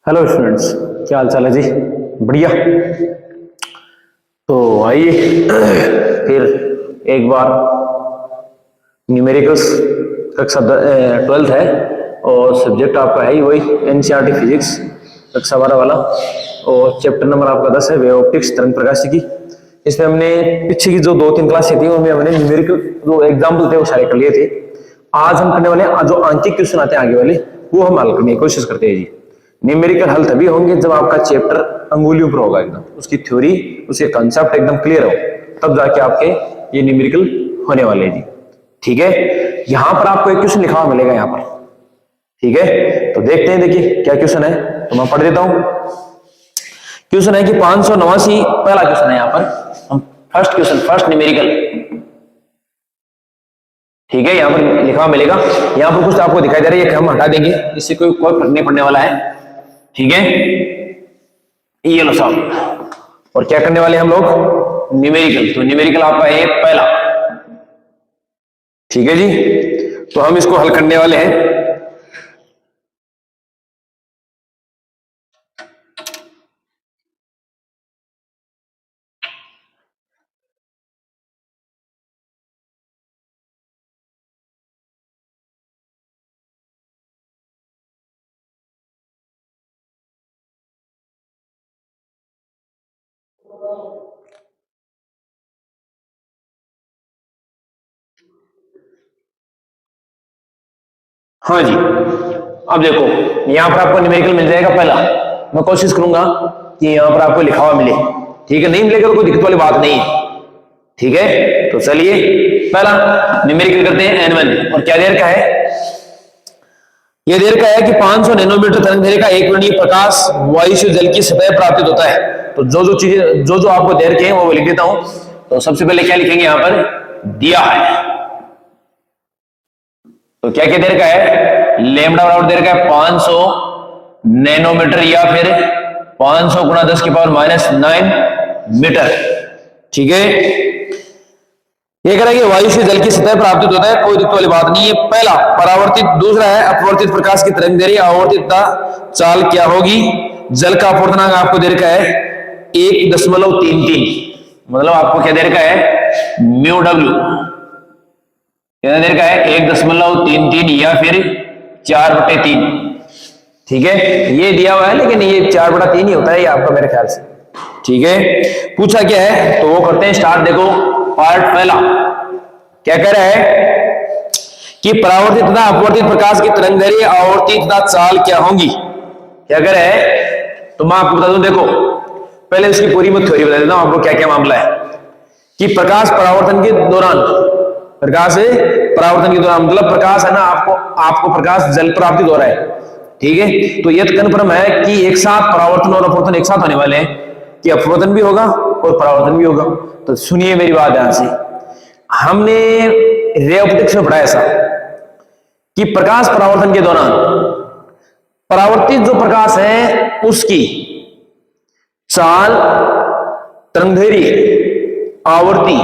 Hello students, क्या हाल चाल है जी। बढ़िया। तो आइए फिर एक बार न्यूमेरिकल्स कक्षा 12th है और सब्जेक्ट आपका है ही वही एनसीईआरटी फिजिक्स कक्षा 12 वाला। और चैप्टर नंबर आपका 10 है वे ऑप्टिक्स तरंग प्रकाशिकी। इसमें हमने पीछे की जो 2-3 क्लासें थी उनमें हमने न्यूमेरिकल जो एग्जाम्पल थे वो सारे कर लिए थे। आज हम करने वाले जो आंशिक क्वेश्चन आते हैं आगे वाले वो हम हल करने की कोशिश करते हैं जी। न्यूमेरिकल हल तभी होंगे जब आपका चैप्टर अंगुलियों पर होगा, एकदम उसकी थ्योरी उसके कंसेप्ट एकदम क्लियर हो, तब जाके आपके ये न्यूमेरिकल होने वाले हैं जी। ठीक है, यहां पर आपको एक क्वेश्चन लिखा हुआ मिलेगा यहां पर। ठीक है, तो देखते हैं, देखिए क्या क्वेश्चन है, तो मैं पढ़ देता हूं। क्वेश्चन है कि 589, पहला क्वेश्चन है यहां पर। हम फर्स्ट क्वेश्चन, फर्स्ट न्यूमेरिकल। ठीक है, यहां पर लिखा हुआ मिलेगा। यहां पर कुछ आपको दिखाई दे रहा है, ये हम हटा देंगे, इससे कोई फर्क नहीं पड़ने वाला है। ठीक है, ये लो साहब। और क्या करने वाले हम लोग, न्यूमेरिकल। तो न्यूमेरिकल आपका है पहला। ठीक है जी, तो हम इसको हल करने वाले हैं। हाँ जी, अब देखो यहां पर आपको न्यूमेरिकल मिल जाएगा पहला। मैं कोशिश करूंगा कि यहां पर आपको लिखा हुआ मिले। ठीक है, नहीं मिलेगा तो कोई दिक्कत वाली बात नहीं है। ठीक है, तो चलिए पहला न्यूमेरिकल करते हैं n1। और क्या देर का है, यह देर का है कि 500 नैनोमीटर तरंग का एक वर्णीय प्रकाश वायु से जल की सतह पर आपतित होता है। तो जो जो चीजें जो जो आपको देर के हैं वो लिख देता हूं। तो सबसे पहले क्या लिखेंगे, यहां पर दिया है। तो क्या क्या देर का है, लेमड़ा बराबर देर का है 500 नैनोमीटर या फिर 500 गुणा 10 की पावर -9 मीटर। ठीक है, ये कह रहा है कि वायु से जल की सतह पर आपतित होता है, कोई दिक्कत वाली बात नहीं है। पहला परावर्तित, दूसरा है अपवर्तित प्रकाश की तरंग दैर्घ्य आवर्तित चाल क्या होगी। जल का अपवर्तनांक आपको दे रखा है 1.33, मतलब आपको क्या दे रखा है, म्यू डब्ल्यू क्या दे रखा है 1.33 या फिर 4/3। ठीक है, ये दिया हुआ है लेकिन ये 4/3 ही होता है ये आपका मेरे ख्याल से। ठीक है, पूछा क्या है तो वो करते हैं स्टार्ट। देखो पार्ट पहला क्या कह रहा है कि परावर्तित तथा अपवर्तित प्रकाश की तरंग दैर्घ्य आवर्ती तथा चाल क्या होंगी। क्या कह रहा है, तो मैं आपको बता दूं, देखो पहले इसकी पूरी मैं थ्योरी बता देता हूं आपको क्या क्या मामला है। कि प्रकाश परावर्तन के दौरान, प्रकाश परावर्तन के दौरान मतलब प्रकाश है ना, आपको प्रकाश जल पर आपतित हो रहा है। ठीक है, तो यह कन्फर्म है कि एक साथ परावर्तन और अपवर्तन एक साथ होने वाले हैं, कि अपवर्तन भी होगा और परावर्तन भी होगा। तो सुनिए मेरी बात ध्यान से, हमने रे ऑप्टिक्स में पढ़ा ऐसा कि प्रकाश परावर्तन के दौरान परावर्तित जो प्रकाश है उसकी चाल, तरंगदैर्घ्य, आवर्ती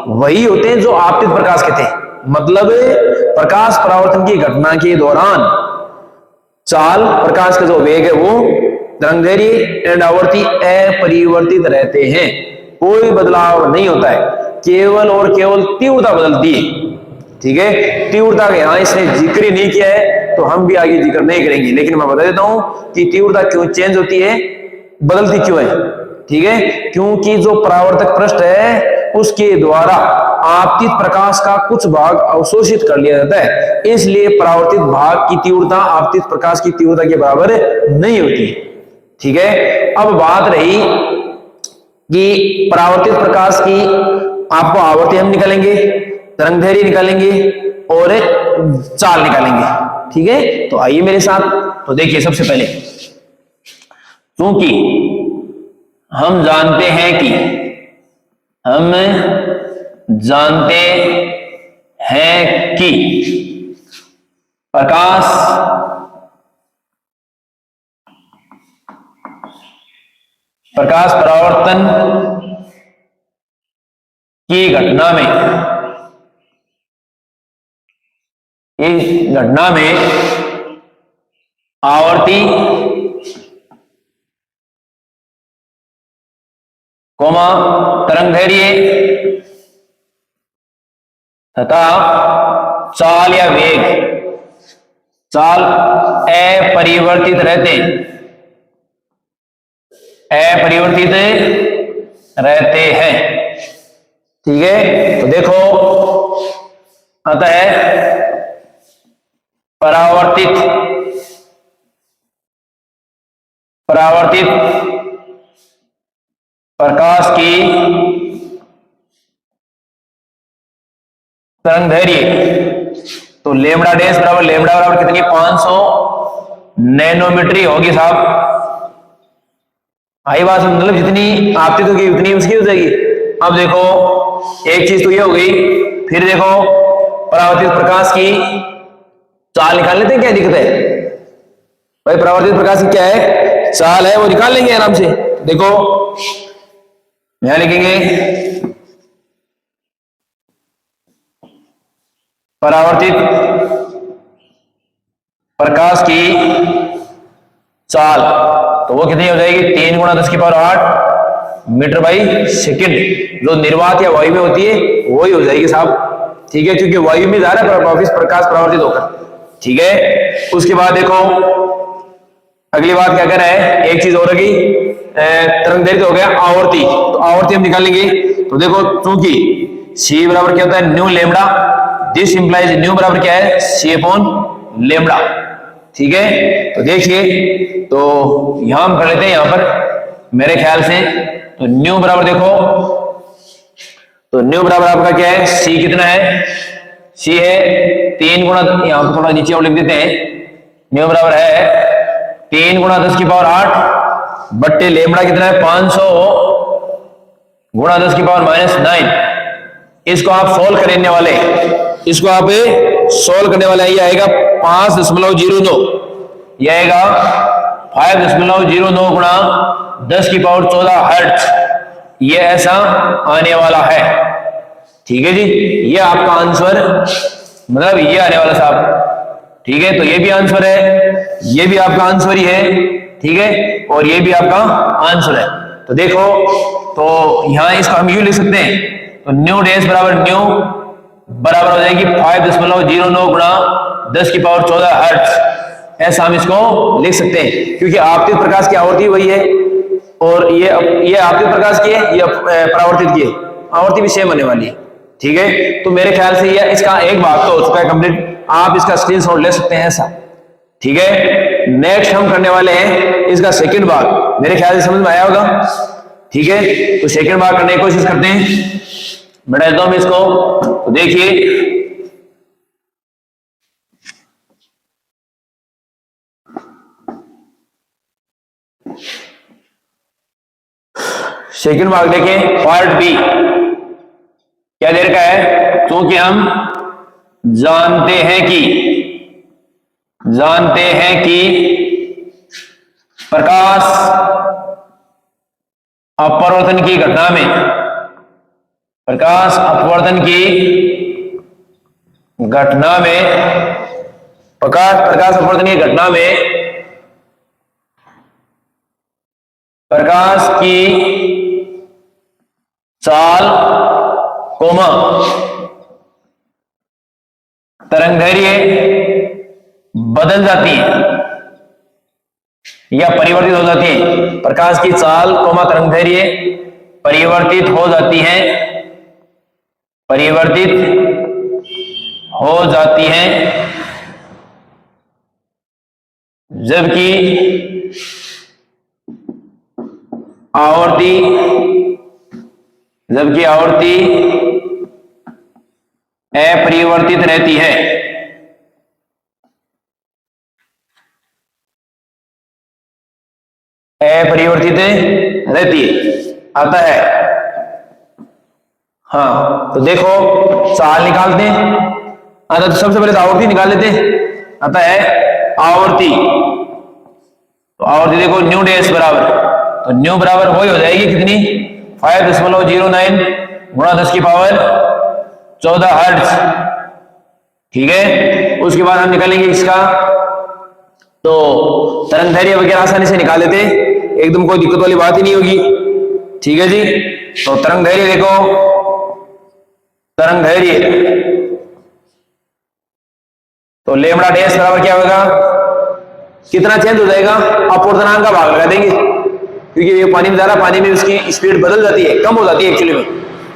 वही होते हैं जो आपतित प्रकाश के थे। मतलब प्रकाश परावर्तन की घटना के दौरान चाल, प्रकाश का जो वेग है वो, तरंगदैर्घ्य एंड आवर्ती अपरिवर्तित रहते हैं, कोई बदलाव नहीं होता है, केवल और केवल तीव्रता बदलती है। ठीक है, तीव्रता का यहां इसने जिक्र ही नहीं किया है तो हम भी आगे जिक्र नहीं करेंगे, लेकिन मैं बता देता हूं कि तीव्रता क्यों चेंज होती है, बदलती क्यों है। ठीक है, क्योंकि जो परावर्तक पृष्ठ है उसके द्वारा आपतित प्रकाश का कुछ भाग अवशोषित कर लिया जाता है, इसलिए परावर्तित भाग की तीव्रता आपतित प्रकाश की तीव्रता के बराबर नहीं होती। ठीक है, अब बात रही कि परावर्तित प्रकाश की आपको आवर्ती हम निकालेंगे, तरंगदैर्घ्य निकालेंगे और चाल निकालेंगे। ठीक है, तो आइए मेरे साथ। तो देखिए सबसे पहले, क्योंकि हम जानते हैं कि प्रकाश परावर्तन की घटना में आवर्ती कोमा तरंग धैर्य तथा चाल या वेग, चाल अपरिवर्तित रहते, अपरिवर्तित रहते हैं। ठीक है, तो देखो आता है परावर्तित प्रकाश की तरंगदैर्घ्य, तो लेमड़ा डैश बराबर लेमड़ा बराबर कितनी 500 नैनोमीटर होगी साहब। आई बात, मतलब जितनी आपने तो की उतनी उसकी हो जाएगी। अब देखो एक चीज तो ये हो गई, फिर देखो परावर्तित प्रकाश की चाल निकाल लेते हैं, क्या दिक्कत है भाई? परावर्तित प्रकाश की क्या है, चाल है, वो निकाल लेंगे आराम से। देखो यहां लिखेंगे परावर्तित प्रकाश की चाल, तो वो कितनी हो जाएगी 3 गुणा 10⁸ मीटर बाई सेकेंड। जो निर्वात या वायु में होती है वही हो जाएगी साहब। ठीक है, क्योंकि वायु में जा रहा है प्रकाश परावर्तित होकर। ठीक है, उसके बाद देखो अगली बात क्या कर रहा है, एक चीज और होगी, तरंगदैर्घ्य हो गया आवर्ती, तो आवर्ती हम निकालेंगे। तो देखो चूंकि सी बराबर क्या होता है new lambda, this implies new बराबर क्या है सी अपॉन लेमड़ा। ठीक है, तो देखिए, तो यहां हम कर लेते हैं, यहां पर मेरे ख्याल से तो न्यू बराबर देखो, तो न्यू बराबर आपका क्या है सी कितना है, सी है 3 गुणा, यहां पर थोड़ा नीचे और लिख देते हैं, न्यू बराबर है 3 गुणा 10⁸ बट्टे लेमड़ा कितना है 500 गुणा 10⁻⁹। इसको आप सोल्व करने वाले, इसको आप सोल्व करने वाले, ये आएगा 5.09, यह आएगा 5.09 गुणा 10⁻14 हर्ट्ज, ये ऐसा आने वाला है। ठीक है जी, ये आपका आंसर, मतलब ये आने वाला साहब। ठीक है, तो ये भी आंसर है, ये भी आपका आंसर ही है। ठीक है, और ये भी आपका आंसर है। तो देखो, तो यहां इसको हम यूं लिख सकते हैं, तो न्यू डैश बराबर न्यू बराबर हो जाएगी 5.09 गुणा 10⁻14 हर्ट्ज, ऐसा हम इसको लिख सकते हैं, क्योंकि आपतित प्रकाश की आवर्ती वही है, और ये आपतित प्रकाश की है, ये परावर्तित की है, आवर्ती भी सेम होने वाली है। ठीक है, तो मेरे ख्याल से ये इसका एक भाग तो हो चुका है कंप्लीट, आप इसका स्क्रीनशॉट ले सकते हैं ऐसा। ठीक है, नेक्स्ट हम करने वाले हैं इसका सेकंड भाग, मेरे ख्याल से समझ में आया होगा। ठीक है, तो सेकंड भाग करने की कोशिश करते हैं, बढ़ा देता हूं इसको। तो देखिए सेकंड भाग देखें, पार्ट बी क्या दे रखा है, क्योंकि हम जानते हैं कि प्रकाश अपवर्तन की घटना में, प्रकाश अपवर्तन की घटना में, प्रकाश अपवर्तन की घटना में प्रकाश की चाल कोमा तरंगदैर्घ्य बदल जाती है या परिवर्तित हो जाती है। प्रकाश की चाल कोमा तरंगदैर्घ्य परिवर्तित हो जाती है, परिवर्तित हो जाती है, जबकि आवर्ती अपरिवर्तित रहती है। अपरिवर्तित रहती है, आता है। हाँ, तो देखो चाल निकालते हैं, आता तो सबसे पहले तो आवर्ती निकाल लेते हैं, आता है आवर्ती, तो आवर्ती देखो न्यू डैश बराबर, तो न्यू बराबर वही हो जाएगी कितनी 5.09 गुणा 10⁻14 हर्ट्ज। ठीक है, उसके बाद हम निकालेंगे इसका, तो तरंगदैर्घ्य वगैरह आसानी से निकाल लेते हैं, एकदम कोई दिक्कत वाली बात ही नहीं होगी। ठीक है जी। तो तरंग धैर्य देखो, तरंग धैर्य तो लेमड़ा डैश बराबर क्या होगा, कितना चेंज हो जाएगा, अपवर्तनांक का भाग लगा देंगे, क्योंकि ये पानी में जा रहा, पानी में उसकी स्पीड बदल जाती है, कम हो जाती है एक्चुअली में,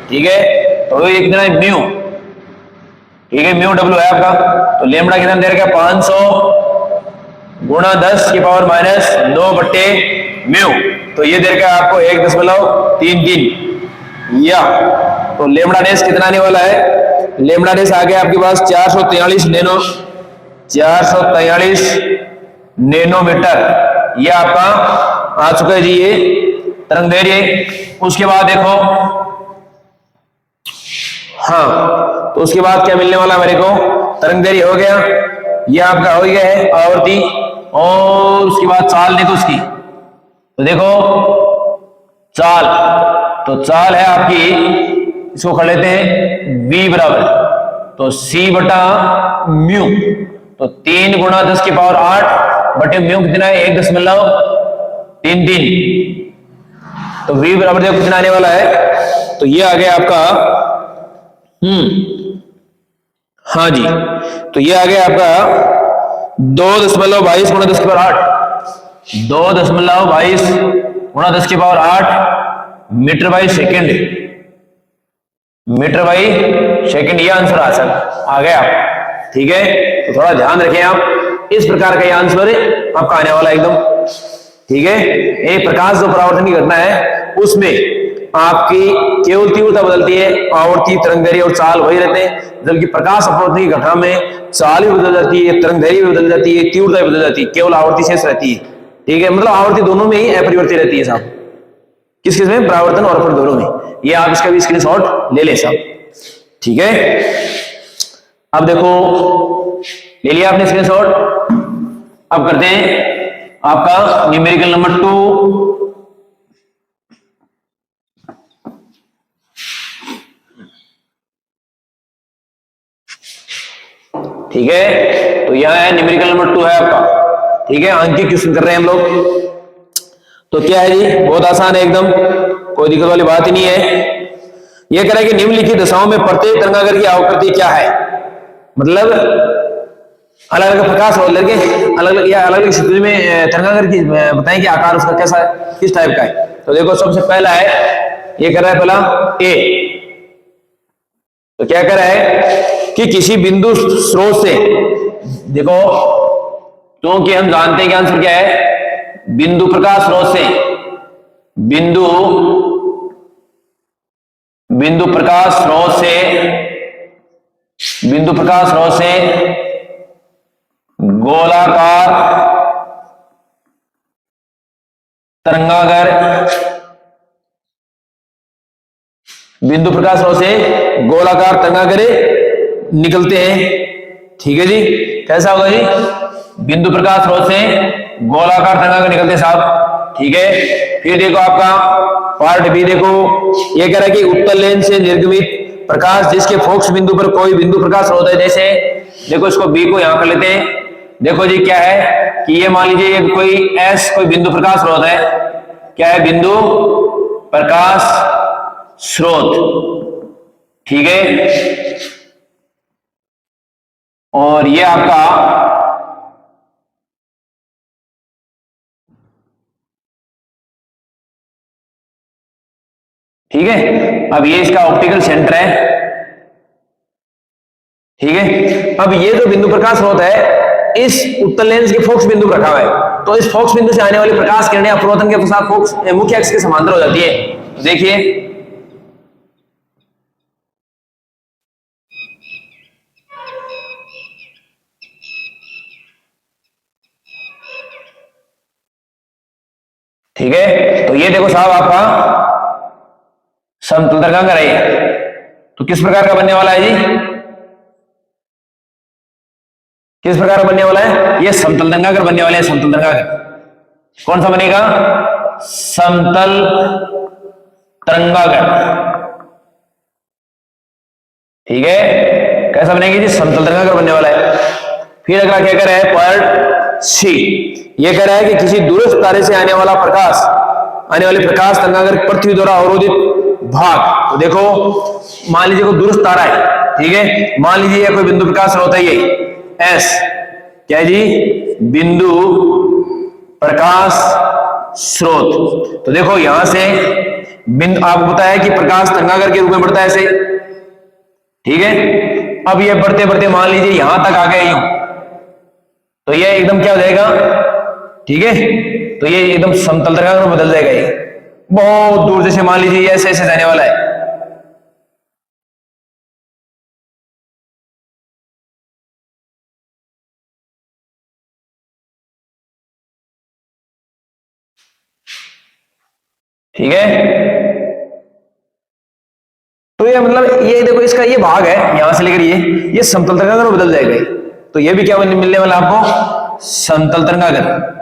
ठीक है। तो ये कितना है म्यू, ठीक है, म्यू डब्ल्यू है आपका। तो लेमड़ा कितना दे रखा है 500 गुणा 10 की पावर माइनस 9 बट्टे म्यू, तो ये दे रखा है आपको 1.33 या। तो लेमड़ा डैश कितना आने वाला है, लेमड़ा डैश आ गया आपके पास 443 नैनोमीटर, ये आपका आ चुका है जी ये तरंग दैर्घ्य। उसके बाद देखो, हाँ, तो उसके बाद क्या मिलने वाला मेरे को, तरंग दैर्घ्य हो गया, ये आपका हो गया है आवर्ती, और उसके बाद चाल देखो उसकी, तो देखो चाल, तो चाल है आपकी, इसको कर लेते हैं v बराबर, तो c बटा म्यू, तो 3 गुणा 10 की पावर 8 बटे म्यू कितना है 1.33, तो v बराबर देखो कितना आने वाला है, तो ये आ गया आपका हाँ जी, तो ये आ गया आपका 2.22 गुणा 10 की पावर 8, 2.22 गुणा 10 की power 8 metre by second, metre by second, ये आंसर आ गया, ठीक है। तो थोड़ा ध्यान रखें आप, इस प्रकार का ये आंसर आपका आने वाला एकदम, ठीक है। एक प्रकाश जो परावर्तन की घटना है उसमें आपकी केवल तीव्रता बदलती है, आवर्ती तरंग दैर्घ्य और चाल वही रहते हैं, जबकि प्रकाश अपवर्तन की घटना में चाल भी बदल जाती है, तरंग दैर्घ्य भी बदल जाती है, तीव्रता भी बदल जाती है, केवल आवर्ती शेष रहती है, ठीक है। मतलब आवर्ती दोनों में ही अपरिवर्तित रहती है साहब, किस किस में, परावर्तन और अपवर्तन दोनों में। ये आप इसका भी स्क्रीनशॉट ले लें साहब, ठीक है। अब देखो ले लिया आपने स्क्रीनशॉट, अब करते हैं आपका न्यूमेरिकल नंबर 2। ठीक है, तो यहां है न्यूमेरिकल नंबर 2 है आपका, ठीक है। अंक के क्वेश्चन कर रहे हैं हम लोग, तो क्या है जी, बहुत आसान है एकदम, कोई दिक्कत वाली बात ही नहीं है। यह कह रहा है कि निम्नलिखित दशाओं में प्रत्येक तरंगागर की आकृति क्या है, मतलब अलग अलग प्रकाश और लगे अलग अलग या अलग अलग स्थिति में तरंगागर की बताएं कि आकार उसका कैसा है, किस टाइप का है। तो देखो सबसे पहला है, ये कर रहा है पहला ए, तो क्या कर रहा है कि किसी बिंदु स्रोत से, देखो क्योंकि हम जानते हैं कि आंसर क्या है, बिंदु प्रकाश स्रोत से, बिंदु प्रकाश स्रोत से, बिंदु प्रकाश स्रोत से गोलाकार तरंगागर, बिंदु प्रकाश स्रोत से गोलाकार तरंगागर निकलते हैं, ठीक है जी। कैसा होगा जी, बिंदु प्रकाश स्रोत से गोलाकार तरंगागर निकलते हैं साहब, ठीक है। फिर देखो आपका पार्ट बी, देखो ये कह रहा है कि उत्तल लेंस से निर्गमित प्रकाश जिसके फोकस बिंदु पर कोई बिंदु प्रकाश स्रोत है, जैसे देखो इसको बी को यहां कर लेते हैं, देखो जी क्या है कि ये मान लीजिए कोई एस कोई बिंदु प्रकाश स्रोत है, क्या है, बिंदु प्रकाश स्रोत, ठीक है। और ये आपका ठीक है, अब ये इसका ऑप्टिकल सेंटर है, ठीक है। अब ये जो बिंदु प्रकाश स्रोत है इस उत्तल लेंस के फोकस बिंदु पर रखा हुआ है, तो इस फोकस बिंदु से आने वाली प्रकाश किरणें अपवर्तन के साथ फोकस मुख्य अक्ष के समांतर हो जाती है। देखिए ठीक है, तो ये देखो साहब आपका समतल तरंगागर है, तो किस प्रकार का बनने वाला है जी, किस प्रकार का बनने वाला है, ये समतल तरंगागर बनने वाले हैं, समतल तरंगागर। कौन सा बनेगा, समतल तरंगागर, ठीक है। कैसा बनेगी जी, समतल तरंगागर बनने वाला है। फिर अगला क्या कह रहा है, पार्ट सी, ये कह रहा है कि किसी दूरस्थ तारे से आने वाला प्रकाश आने वाले प्रकाश तरंगागर पृथ्वी द्वारा अवरोधित भाग। तो देखो मान लीजिए कोई दूरस्थ तारा है, ठीक है, मान लीजिए कोई बिंदु प्रकाश स्रोत है ये एस, क्या है जी, बिंदु प्रकाश स्रोत। तो देखो यहां से बिंदु आपको पता है कि प्रकाश तरंगागर के रूप में बढ़ता है ऐसे, ठीक है। अब ये बढ़ते बढ़ते मान लीजिए यहां तक आ गए यूं, तो ये एकदम क्या हो जाएगा, ठीक है, तो ये एकदम समतल तरंगागर में बदल जाएगा। ये बहुत दूर जैसे मान लीजिए ऐसे ऐसे जाने वाला है, ठीक है। तो ये मतलब ये देखो इसका ये भाग है यहां से लेकर ये समतल तरंगागर में बदल जाएगा। तो ये भी क्या मिलने वाला आपको, समतल तरंगागर,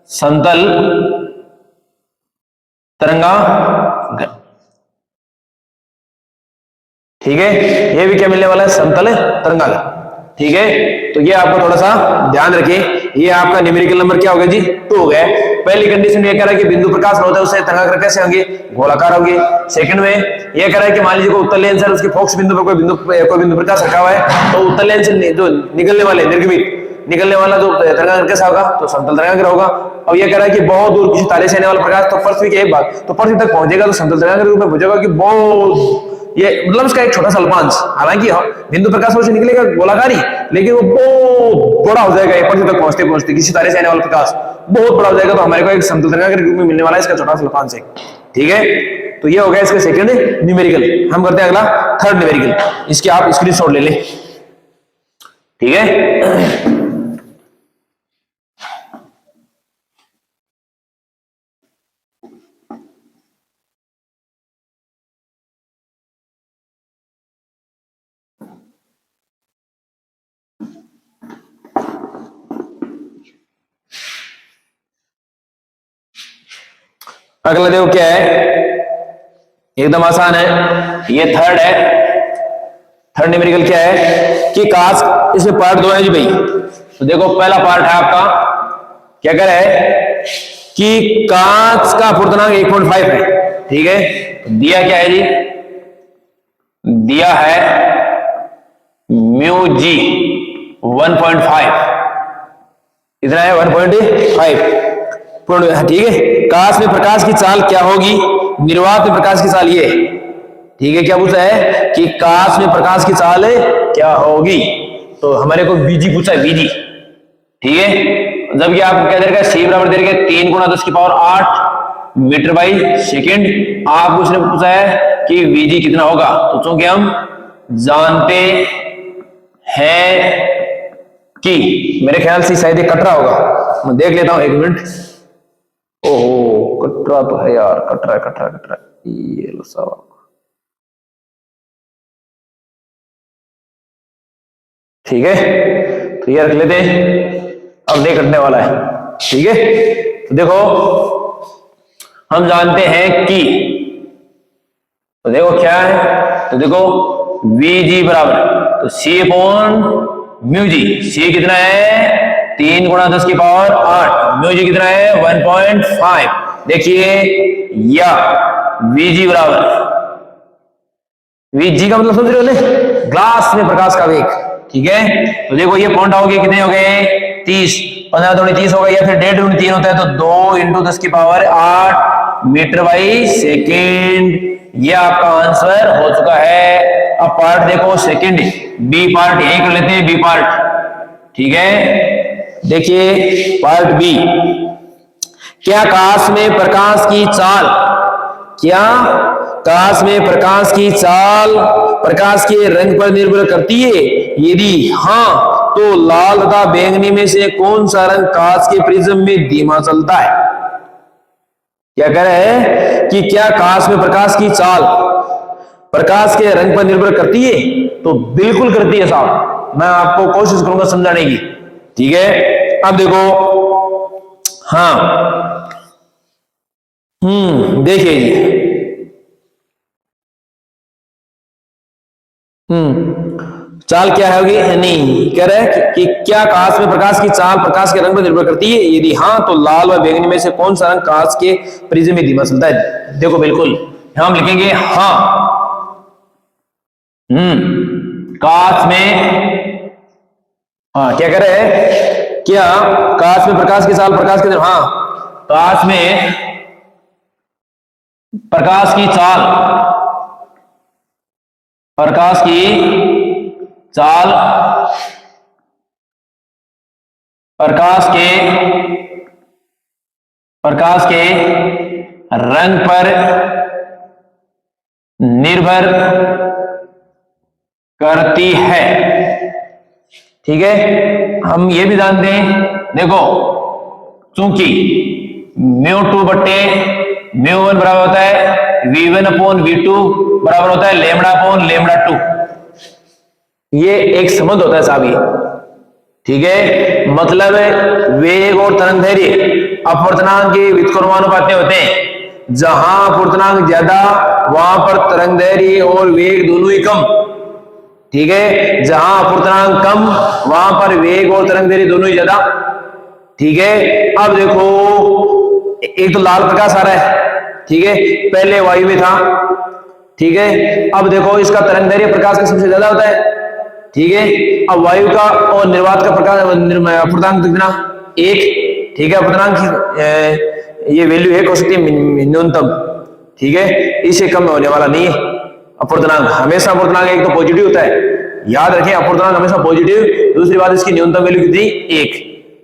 समतल तरंगागर, ठीक है। ये भी क्या मिलने वाला है, समतल तरंगागर, ठीक है। तो ये आपको थोड़ा सा ध्यान रखिए, ये आपका न्यूमेरिकल नंबर क्या हो गया जी, 2 हो गया। पहली कंडीशन ये कह रहा है कि बिंदु प्रकाश होता है उससे तरंगाग्र कैसे होंगे, गोलाकार होंगे। सेकंड में ये कह रहा है कि मान लीजिए कोई उत्तल लेंस है, उसके फोकस बिंदु पर कोई बिंदु प्रकाश रखा हुआ है, तो उत्तल लेंस से जो निकलने वाले निर्गमित निकलने वाला जो तरंगाग्र कैसा होगा, तो समतल तरंगाग्र होगा। अब ये कह रहा है कि बहुत दूर किसी तारे से आने वाला प्रकाश तो पृथ्वी के एक भाग तो पृथ्वी तक पहुंचेगा, तो समतल तरंगाग्र के रूप में पहुंचेगा कि बहुत, ये मतलब इसका एक छोटा सा अल्पांश, हालांकि बिंदु प्रकाश से निकलेगा गोलाकारी, लेकिन वो बहुत बड़ा हो जाएगा पृथ्वी तक पहुंचते पहुंचते, किसी तारे से आने वाला प्रकाश बहुत बड़ा हो जाएगा, तो हमारे को एक समतल तरंगाग्र के रूप में मिलने वाला है इसका छोटा सा अल्पांश है, ठीक है। तो ये हो गया इसका सेकंड न्यूमेरिकल। हम करते हैं अगला थर्ड न्यूमेरिकल, इसके आप स्क्रीनशॉट ले लें, ठीक है। अगला देखो क्या है, एकदम आसान है, ये थर्ड है। थर्ड न्यूमेरिकल क्या है कि काश, इसमें पार्ट 2 है जी भाई। तो देखो पहला पार्ट है आपका, क्या कह रहा है कि कांच का अपूर्णांक 1.5 है, ठीक है। तो दिया क्या है जी, दिया है म्यू जी 1.5, इतना है 1.5, ठीक है। कांच में प्रकाश की चाल क्या होगी, निर्वात में प्रकाश की चाल ये, ठीक है। क्या पूछा है कि कांच में प्रकाश की चाल क्या होगी, तो हमारे को बीजी पूछा है, बीजी, ठीक है। जबकि आपको क्या दे रखा है, सी बराबर दे रखा है 3 × 10⁸ मीटर बाई सेकेंड। आपको उसने पूछा है कि बीजी कितना होगा, तो चूंकि हम जानते हैं कि, मेरे ख्याल से शायद ये कटरा होगा, मैं देख लेता हूं 1 मिनट। ओहो कटरा तो है यार, कटरा कटरा कटरा, ये लो सवाल, ठीक है। तो ये रख लेते हैं, अब नहीं कटने वाला है, ठीक है। तो देखो हम जानते हैं कि, तो देखो क्या है, तो देखो Vg बराबर, तो C upon mu G, C कितना है 3 × 10⁸, म्यू जी कितना है 1.5। देखिए या Vg बराबर, Vg का मतलब समझ रहे हो, ग्लास में प्रकाश का वेग, ठीक है। तो देखो ये पॉइंट हो गए, कितने हो गए 30, 15 दूनी 30 हो गया, या फिर 1.5 × 3 होता है, तो 2 × 10⁸ मीटर बाई सेकेंड। ये आपका आंसर हो चुका है। अब पार्ट देखो सेकंड, बी पार्ट यही कर लेते हैं, बी पार्ट, ठीक है। देखिए पार्ट बी, क्या कांच में प्रकाश की चाल, क्या कांच में प्रकाश की चाल प्रकाश के रंग पर निर्भर करती है, यदि हाँ तो लाल तथा बैंगनी में से कौन सा रंग कांच के प्रिज्म में धीमा चलता है। क्या कह रहे हैं कि क्या कांच में प्रकाश की चाल प्रकाश के रंग पर निर्भर करती है, तो बिल्कुल करती है साहब, मैं आपको कोशिश करूंगा समझाने की, ठीक है। अब देखो, हाँ देखिए जी, चाल क्या होगी, नहीं कह रहे हैं कि क्या कांच में प्रकाश की चाल प्रकाश के रंग पर निर्भर करती है, यदि हाँ तो लाल व बैंगनी में से कौन सा रंग कांच के प्रिज्म में धीमा चलता है। देखो बिल्कुल हम लिखेंगे हाँ, कांच में, हाँ क्या कह रहे हैं, क्या कांच में प्रकाश की चाल प्रकाश के, हाँ कांच में प्रकाश की चाल प्रकाश की चाल प्रकाश के रंग पर निर्भर करती है। ठीक है, हम ये भी जानते हैं, देखो चूंकि μ2 बट्टे μ1 बराबर होता है V1 अपॉन V2 बराबर होता है लैम्बडा अपॉन लैम्बडा 2, ये एक संबंध होता है साहब ये। ठीक है, मतलब वेग और तरंगदैर्घ्य अपवर्तनांक के व्युत्क्रमानुपाती होते हैं, जहां अपवर्तनांक ज्यादा वहां पर तरंगदैर्घ्य और वेग दोनों ही कम। ठीक है, जहां अपवर्तनांक कम वहां पर वेग और तरंगदैर्घ्य दोनों ही ज्यादा। ठीक है, अब देखो एक तो लाल प्रकाश आ रहा है, ठीक है, पहले वायु में था। ठीक है, अब देखो इसका तरंगदैर्घ्य प्रकाश का सबसे ज्यादा होता है। ठीक है, अब वायु का और निर्वात का प्रकाश अपवर्तनांक कितना, 1। ठीक है, अपवर्तनांक ये वैल्यू 1 हो सकती है न्यूनतम। ठीक है, इससे कम होने वाला नहीं है अपवर्तनांक, हमेशा अपवर्तनांक एक तो पॉजिटिव होता है, याद रखें अपवर्तनांक हमेशा पॉजिटिव। दूसरी बात इसकी न्यूनतम वैल्यू कितनी, 1।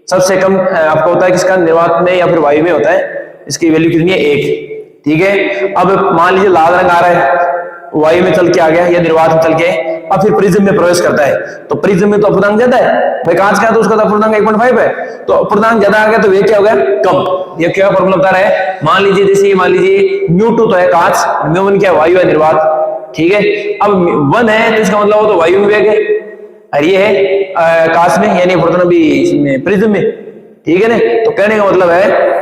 सबसे कम आपको होता है किसका, निर्वात में या फिर वायु में होता है, इसकी वैल्यू कितनी है, 1। ठीक है, अब मान लीजिए लाल रंग आ रहा है, वायु में चल के आ गया या निर्वात में चल के, अब फिर प्रिज्म में प्रवेश करता है, तो प्रिज्म में तो अपवर्तनांक ज्यादा है भाई, कांच का तो उसका अपवर्तनांक 1.5 है, तो अपवर्तनांक ज्यादा आ गया तो वे क्या हो गया, कम। ये क्या फॉर्मूला बता रहा है, मान लीजिए जैसे मान लीजिए μ2 तो है कांच, μ1 क्या है, वायु है निर्वात। ठीक है, अब 1 है तो इसका मतलब वो तो वायु में वेग है, और ये है कांच में यानी अपवर्तन भी प्रिज्म में। ठीक है ना, तो कहने का मतलब है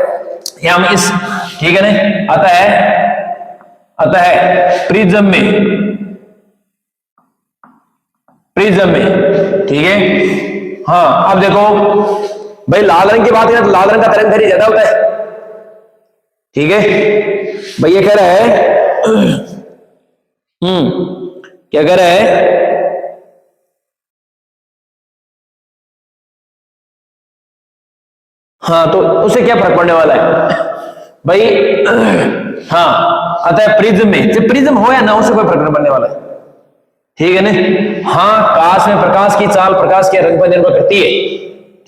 हम इस, ठीक है ना, आता है प्रिज्म में। ठीक है, हाँ अब देखो भाई लाल रंग की बात करें तो लाल रंग का तरंगदैर्घ्य ज्यादा होता है। ठीक है, भाई ये कह रहा है क्या कह रहा है, हाँ तो उससे क्या फर्क पड़ने वाला है भाई, हाँ अतः प्रिज्म में, जब प्रिज्म हो या ना उससे कोई फर्क नहीं पड़ने वाला है। ठीक है ना, हाँ कांच में प्रकाश की चाल प्रकाश के रंग पर निर्भर करती है।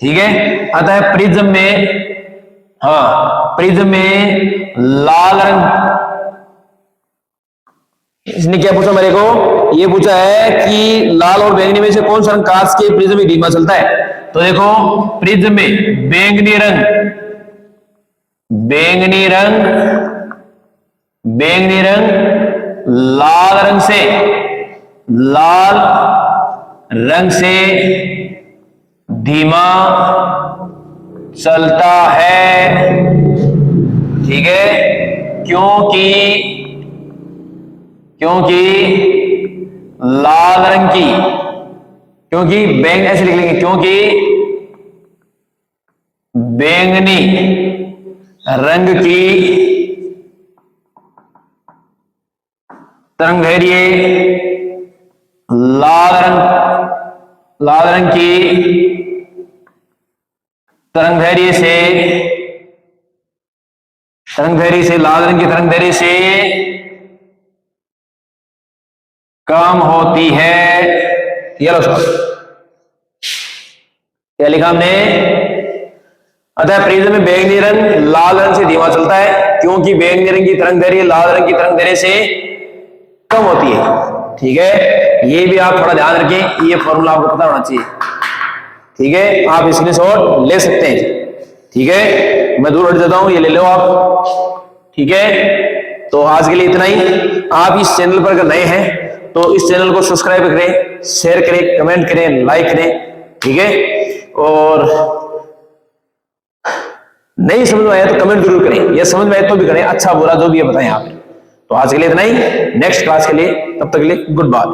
ठीक है, अतः प्रिज्म में, हाँ प्रिज्म में लाल रंग, इसने क्या पूछा मेरे को, ये पूछा है कि लाल और बैंगनी में से कौन सा रंग कांच के प्रिज्म में धीमा चलता है। तो देखो प्रिज्म में बैंगनी रंग लाल रंग से धीमा चलता है। ठीक है, क्योंकि लाल रंग की, क्योंकि बैंग ऐसे लिख लेंगे, क्योंकि बैंगनी रंग की तरंगदैर्घ्य लाल रंग की तरंगदैर्घ्य से लाल रंग की तरंगदैर्घ्य से कम होती है। ये लो सर, क्या लिखा हमने, अतः प्रिज्म में बैंगनी रंग लाल रंग से धीमा चलता है, क्योंकि बैंगनी रंग की तरंगदैर्घ्य लाल रंग की तरंगदैर्घ्य से कम होती है। ठीक है, ये भी आप थोड़ा ध्यान रखें, ये फॉर्मूला आपको पता होना चाहिए। ठीक है, आप स्क्रीनशॉट ले सकते हैं। ठीक है, मैं दूर हट जाता हूं, ये ले लो आप। ठीक है, तो आज के लिए इतना ही। आप इस चैनल पर अगर नए हैं तो इस चैनल को सब्सक्राइब करें, शेयर करें, कमेंट करें, लाइक करें। ठीक है, और नहीं समझ में आया तो कमेंट जरूर करें, या समझ में आया तो भी करें, अच्छा बुरा जो भी है बताएं आप। तो आज के लिए इतना ही, नेक्स्ट क्लास के लिए, तब तक के लिए गुड बाय।